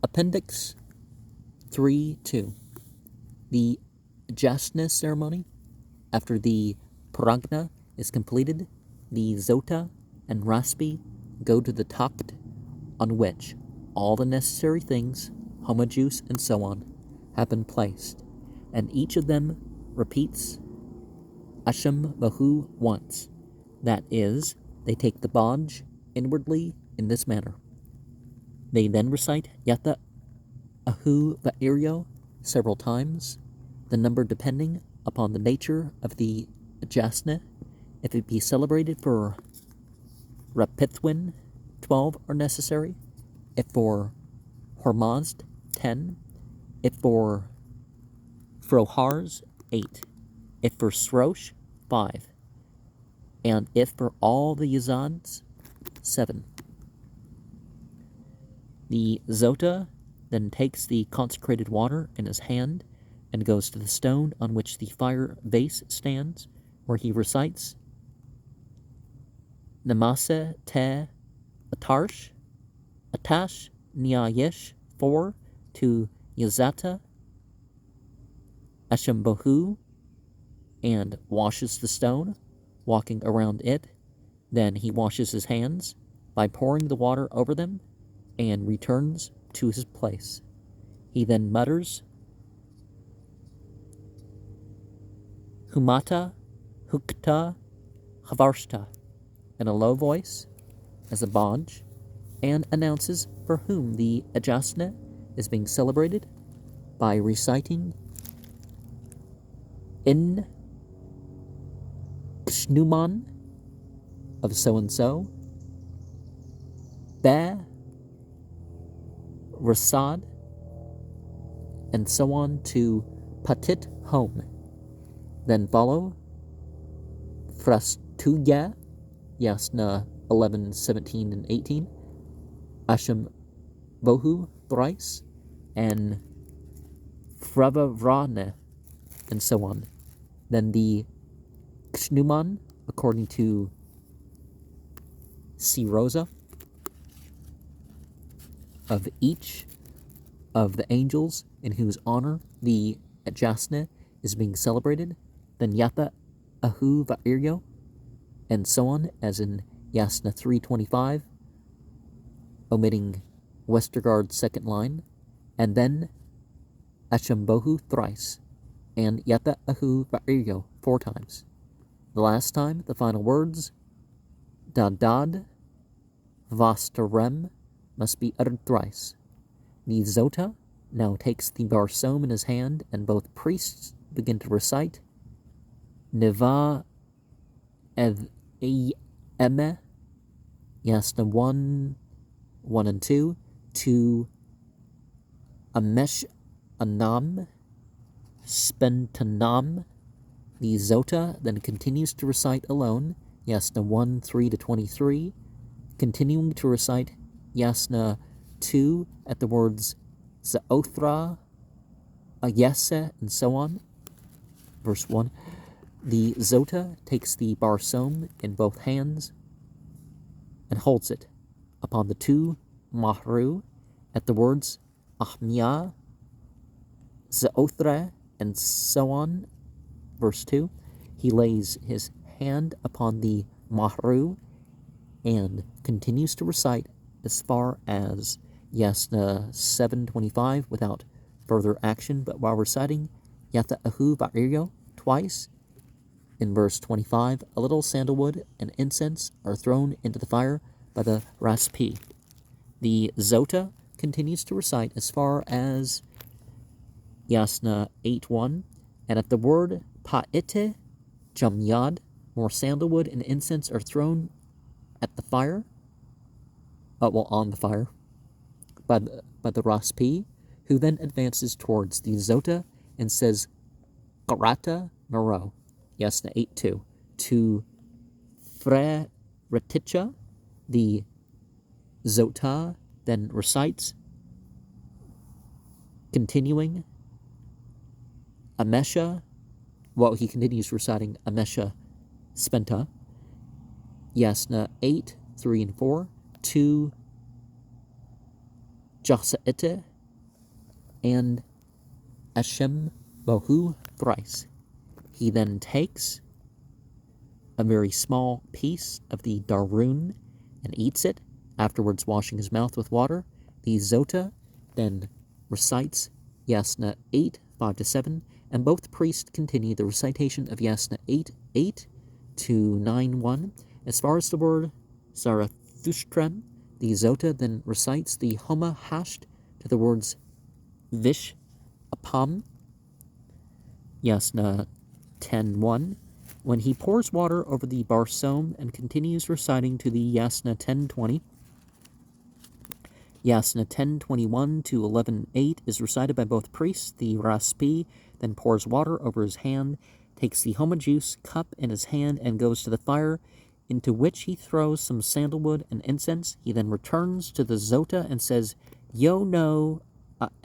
Appendix 3.2 The Ijashne ceremony. After the pragna is completed, the zota and raspi go to the takt, on which all the necessary things, homa juice and so on, have been placed, and each of them repeats asham bahu once. That is, they take the bodge inwardly in this manner. They then recite yata ahu va'iryo several times, the number depending upon the nature of the Ijashne. If it be celebrated for Rapithwin, 12 are necessary. If for Hormazd, 10. If for Frohars, 8. If for Srosh, 5. And if for all the Yazads, 7. The Zota then takes the consecrated water in his hand and goes to the stone on which the fire vase stands, where he recites Namase te Atarsh, Atash Nyayesh 4 to Yazata Ashembohu, and washes the stone, walking around it. Then he washes his hands by pouring the water over them and returns to his place. He then mutters Humata, Hukta, Havarshta in a low voice as a bodge, and announces for whom the Ijashne is being celebrated by reciting In Shnuman of so-and-so, Be Rasad, and so on to Patit home. Then follow Frastuya, Yasna 11, 17, and 18, Asham Bohu thrice, and Fravavrane, and so on. Then the Kshnuman, according to Sirosa, of each of the angels in whose honor the Ijashne is being celebrated, then Yata Ahu Va'iryo, and so on, as in Yasna 3.25, omitting Westergaard's second line, and then Ashambohu thrice, and Yata Ahu Va'iryo 4 times. The last time, the final words, Dadad Vastarem, must be uttered thrice. The Zota now takes the barsom in his hand, and both priests begin to recite Neva Ev Eme, Yasna 1, 1 and 2, to Amesh Anam, Spentanam. The Zota then continues to recite alone, Yasna 1, 3 to 23, continuing to recite Yasna 2 at the words Zaothra, Ayese, and so on. Verse 1. The Zota takes the barsom in both hands and holds it upon the 2 Mahru at the words Ahmiya, Zaothra, and so on. Verse 2. He lays his hand upon the Mahru and continues to recite as far as Yasna 7.25 without further action, but while reciting Yata Ahu Va'iryo twice, in verse 25, a little sandalwood and incense are thrown into the fire by the raspi. The Zota continues to recite as far as Yasna 8.1, and at the word Pa'ite Jamyad, more sandalwood and incense are thrown at the fire, on the fire, by the raspi, who then advances towards the Zota and says Karata Naro, Yasna 8.2, to Fre Reticha. The Zota then recites, continuing Amesha, he continues reciting Amesha Spenta, Yasna 8, 3 and 4, to Josaete, and Hashem Bohu thrice. He then takes a very small piece of the Darun and eats it, afterwards washing his mouth with water. The Zota then recites Yasna 8, 5-7, and both priests continue the recitation of Yasna 8, 8 to 9, 1. As far as the word Zarathustra, the Zota then recites the Homa hashed to the words Vish Apam, Yasna 10, 1. When he pours water over the Barsom and continues reciting to the Yasna 10:20, Yasna 10:21 to 11:8 is recited by both priests. The Raspi then pours water over his hand, takes the Homa juice cup in his hand, and goes to the fire, into which he throws some sandalwood and incense. He then returns to the Zota and says, Yo no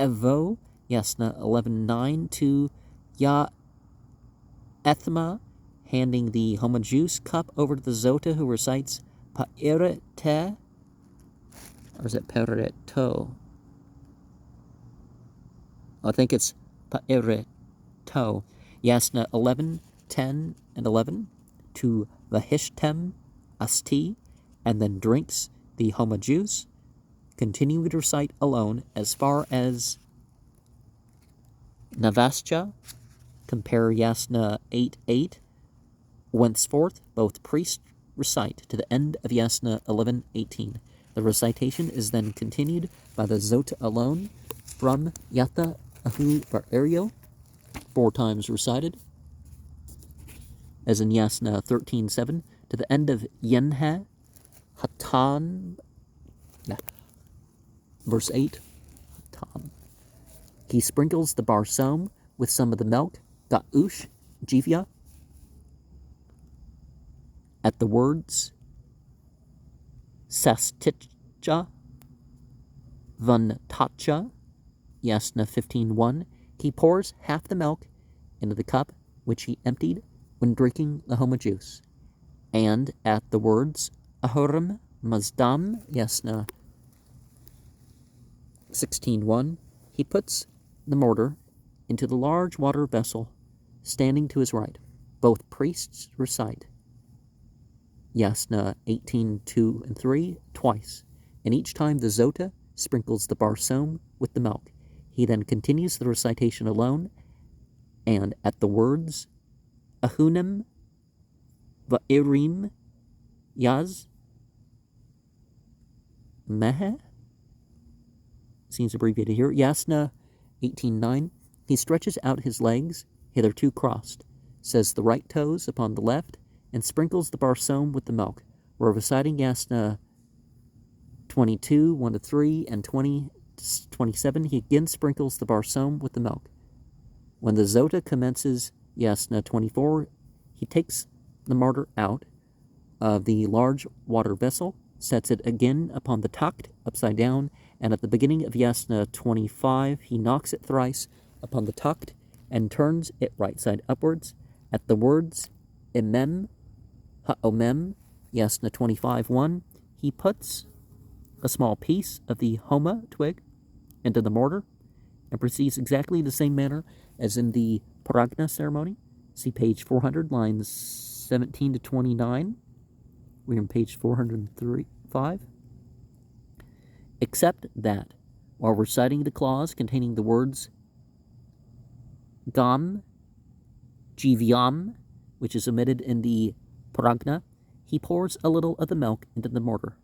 Evo, Yasna 11:9 to Ya Ethma, handing the Homa juice cup over to the Zota, who recites Pa'irete, or is it Pereto? I think it's Pa'irito. Yasna 11, 10, and 11 to Vahishtem Asti, and then drinks the Homa juice, continuing to recite alone as far as Navascha. Compare Yasna 8, 8. Whenceforth, both priests recite to the end of Yasna 11, 18. The recitation is then continued by the Zota alone from Yatha Ahu Barerio, 4 times recited, as in Yasna 13, 7, to the end of Yenhe Hatan, verse 8. Hatan. He sprinkles the Barsom with some of the milk, Ga'ush, Jivya, at the words Sastitcha Vantacha, Yasna 15:1. He pours half the milk into the cup which he emptied when drinking the Homa juice. And at the words Ahorim Mazdam, Yasna 16:1, he puts the mortar into the large water vessel standing to his right. Both priests recite Yasna 18:2 and 3 twice, and each time the Zota sprinkles the Barsom with the milk. He then continues the recitation alone, and at the words Ahunim Va'irim Yaz Mehe, seems abbreviated here, Yasna 18:9, he stretches out his legs, hitherto crossed, says the right toes upon the left, and sprinkles the Barsom with the milk. We're reciting Yasna 22, 1-3, and 20-27. He again sprinkles the Barsom with the milk. When the Zota commences Yasna 24, he takes the mortar out of the large water vessel, sets it again upon the takt, upside down, and at the beginning of Yasna 25, he knocks it thrice upon the takt and turns it right side upwards. At the words Emem Ha'omem, Yasna 25:1, he puts a small piece of the Homa twig into the mortar and proceeds exactly the same manner as in the Paragna ceremony. See page 400, lines 17 to 29. We're on page 405. Except that, while reciting the clause containing the words Gam, Jivyam, which is omitted in the Paragna, he pours a little of the milk into the mortar.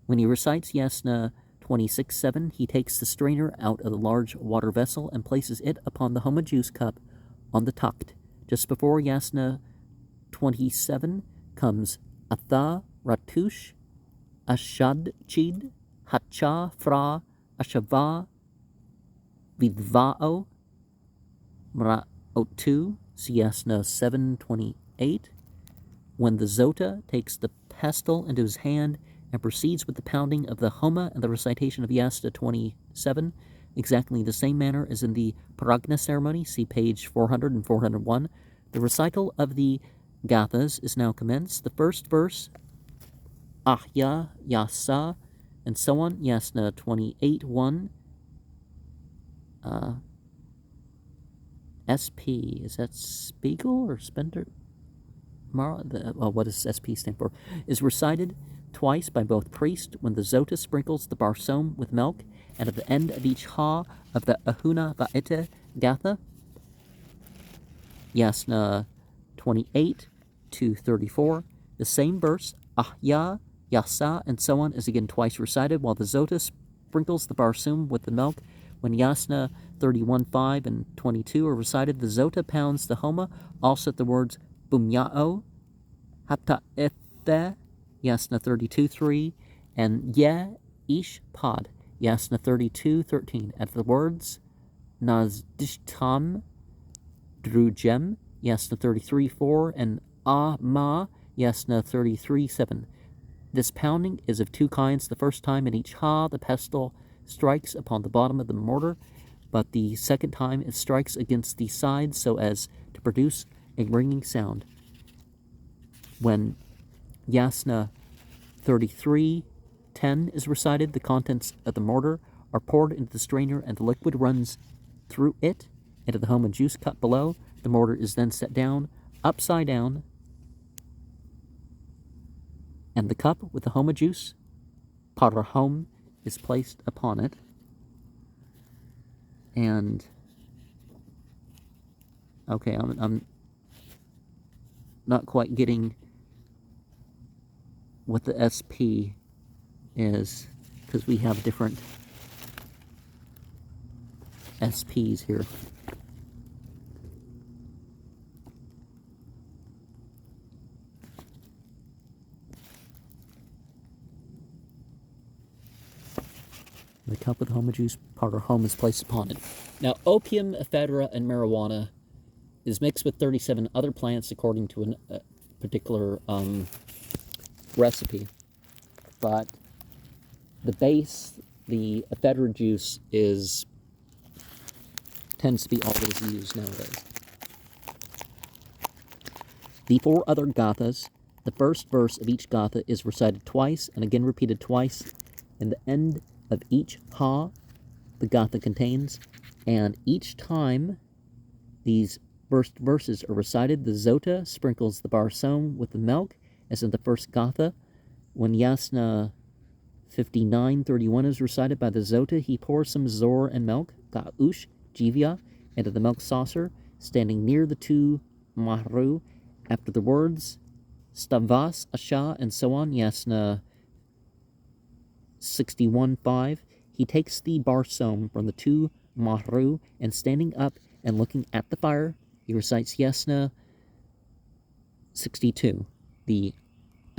When he recites Yasna 26:7, he takes the strainer out of the large water vessel and places it upon the Homa juice cup on the takt. Just before Yasna 27 comes Atha Ratush Ashadchid Hacha Fra Ashava Vidvao Mra'otu, Yasna 7:28. When the Zota takes the pestle into his hand and proceeds with the pounding of the Homa and the recitation of Yasna 27, exactly the same manner as in the Paragna ceremony, see page 400 and 401. The recital of the Gathas is now commenced. The first verse, Ahya, Yasa, and so on, Yasna 28:1 SP, is that Spiegel or Spender? What does SP stand for? Is recited twice by both priests when the Zota sprinkles the Barsom with milk, and at the end of each Ha of the Ahuna Va'ete Gatha. Yasna 28 to 34. The same verse, Ahya, Yasa, and so on, is again twice recited, while the Zota sprinkles the Barsum with the milk. When Yasna 31:5 and 22 are recited, the Zota pounds the Homa, also at the words Bumyao, Hapta Ethe, Yasna 32:3, and Ye Ish Pod, Yasna 32:13. At the words Nazdishtam Drujem, Yasna 33:4, and Ma, Yasna 33:7. This pounding is of two kinds. The first time in each Ha, the pestle strikes upon the bottom of the mortar, but the second time it strikes against the sides so as to produce a ringing sound. When Yasna 33:10 is recited, the contents of the mortar are poured into the strainer and the liquid runs through it into the Homa juice cup below. The mortar is then set down, upside down, and the cup with the Homa juice, Parahom, is placed upon it. And okay, I'm not quite getting what the SP is, because we have different SPs here. The cup with Homa juice, Parahom, is placed upon it. Now, opium, ephedra, and marijuana is mixed with 37 other plants according to a particular recipe. But the base, the ephedra juice, tends to be all that is used nowadays. The four other gathas, the first verse of each gatha is recited twice and again repeated twice in the end of each Ha the gatha contains, and each time these first verses are recited, the Zota sprinkles the Barsom with the milk, as in the first gatha. When Yasna 59:31 is recited by the Zota, he pours some Zor and milk, Ga'ush, Jivya, into the milk saucer, standing near the two Mahru. After the words Stavas, Asha, and so on, Yasna 61:5, he takes the Barsom from the two Mahru, and standing up and looking at the fire, he recites Yasna 62, the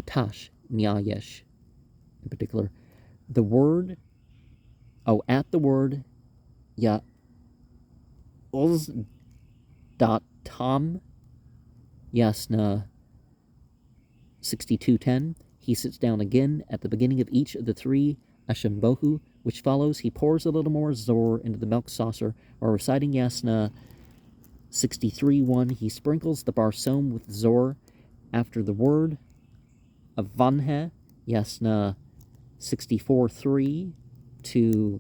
Atash Miayesh in particular. The word, at the word Ya Uzdatam, Yasna 62:10, he sits down again at the beginning of each of the three Ashembohu, which follows. He pours a little more Zor into the milk saucer, or reciting Yasna 63:1, he sprinkles the Barsom with Zor. After the word of Vanhe, Yasna 64:3 to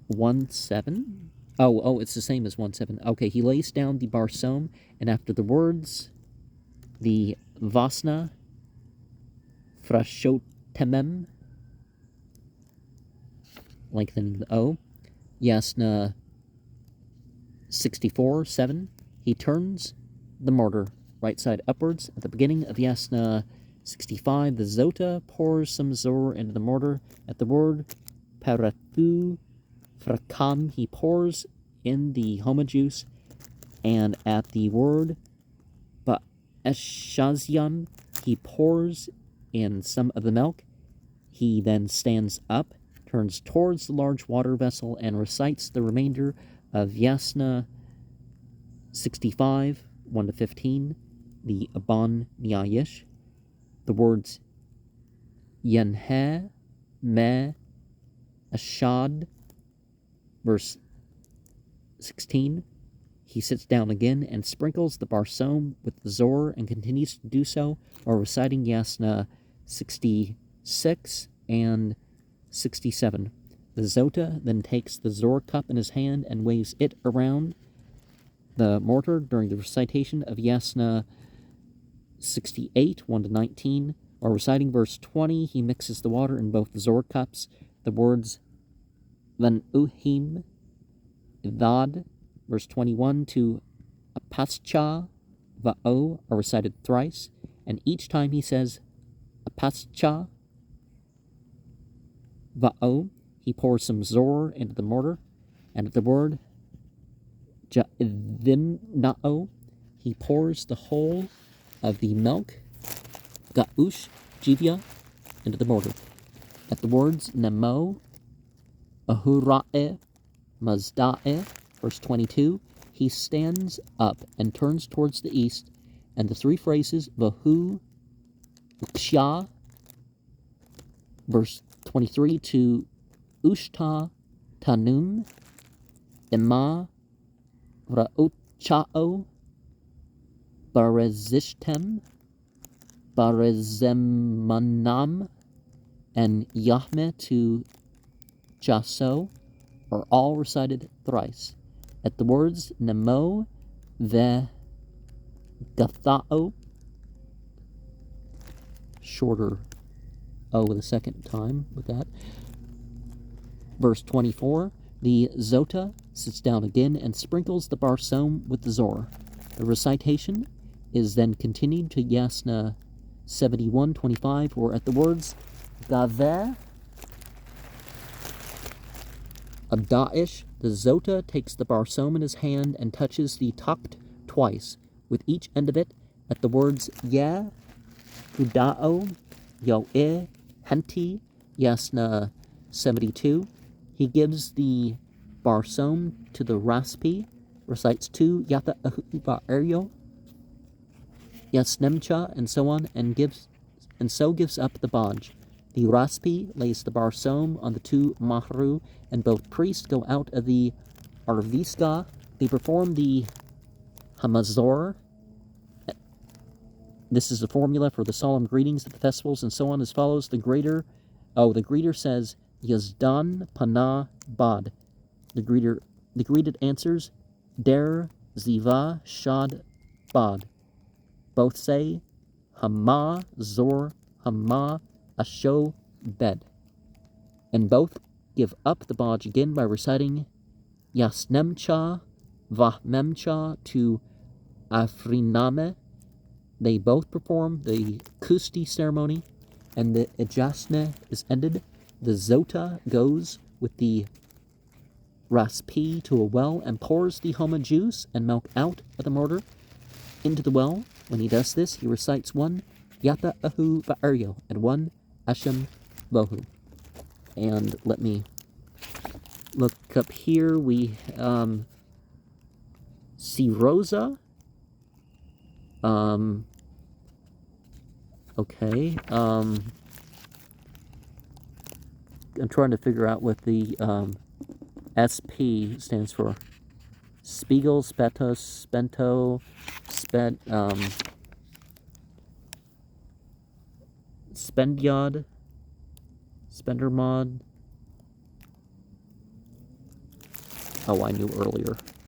1:7. It's the same as 1:7. Okay, he lays down the Barsom, and after the words, the Vasna Frashotemem, lengthening the O, Yasna 64:7, he turns the mortar right side upwards. At the beginning of Yasna 65, the Zota pours some Zor into the mortar. At the word Parathu Frakam, he pours in the Homa juice, and at the word Ba'eshazyam, he pours in some of the milk. He then stands up, turns towards the large water vessel, and recites the remainder of Yasna 65, 1 to 15, the Aban Nyayish, the words Yenhe Me Ashad, verse 16. He sits down again and sprinkles the Barsom with the Zor and continues to do so while reciting Yasna 66 and 67. The Zota then takes the Zor cup in his hand and waves it around the mortar during the recitation of Yasna 68, 1-19. While reciting verse 20, he mixes the water in both the Zor cups. The words Van Uhim Idad, verse 21, to Apascha Va'o are recited thrice, and each time he says Apascha Va'o, he pours some Zor into the mortar, and at the word Ja'ivimna'o, he pours the whole of the milk, Ga'ush Jivya, into the mortar. At the words Nemo, Ahura'e, Mazda'e, verse 22, he stands up and turns towards the east, and the three phrases Vahu Uksha, verse 23, to Ushta Tanum, Ima Ra'ucha'o, Barezishtem, Barezemanam, and Yahmeh to Jaso are all recited thrice. At the words Nemo ve Gathao, shorter O the second time with that. Verse 24, the Zota sits down again and sprinkles the Barsom with the Zor. The recitation is then continued to Yasna 71:25, where at the words Gaveh Abda'ish, the Zota takes the Barsom in his hand and touches the Takt twice, with each end of it at the words Yeh, Huda'o, Yo'eh, Henti, Yasna 72. He gives the Barsom to the Raspi, recites 2 Yata Ahuba Eryo, Yasnemcha, and so on, and gives up the Baj. The Raspi lays the Barsom on the 2 Mahru, and both priests go out of the Arviska. They perform the Hamazor. This is the formula for the solemn greetings at the festivals, and so on as follows. The greeter says, Yazdan Pana Bad. The greeted answers, Der Ziva Shad Bad. Both say, Hama Zor Hama Asho Bed. And both give up the Baj again by reciting Yasnemcha Vahmemcha to Afriname. They both perform the Kusti ceremony, and the Ijashne is ended. The Zota goes with the Raspi to a well and pours the Homa juice and milk out of the mortar into the well. When he does this, he recites 1 Yata Ahu Va'eryo and 1 Ashem Bohu. And let me look up here. We see Rosa. Okay. I'm trying to figure out what the SP stands for. Spiegel, Spetos, Spento, Spendyod, Spendermod. Oh, I knew earlier.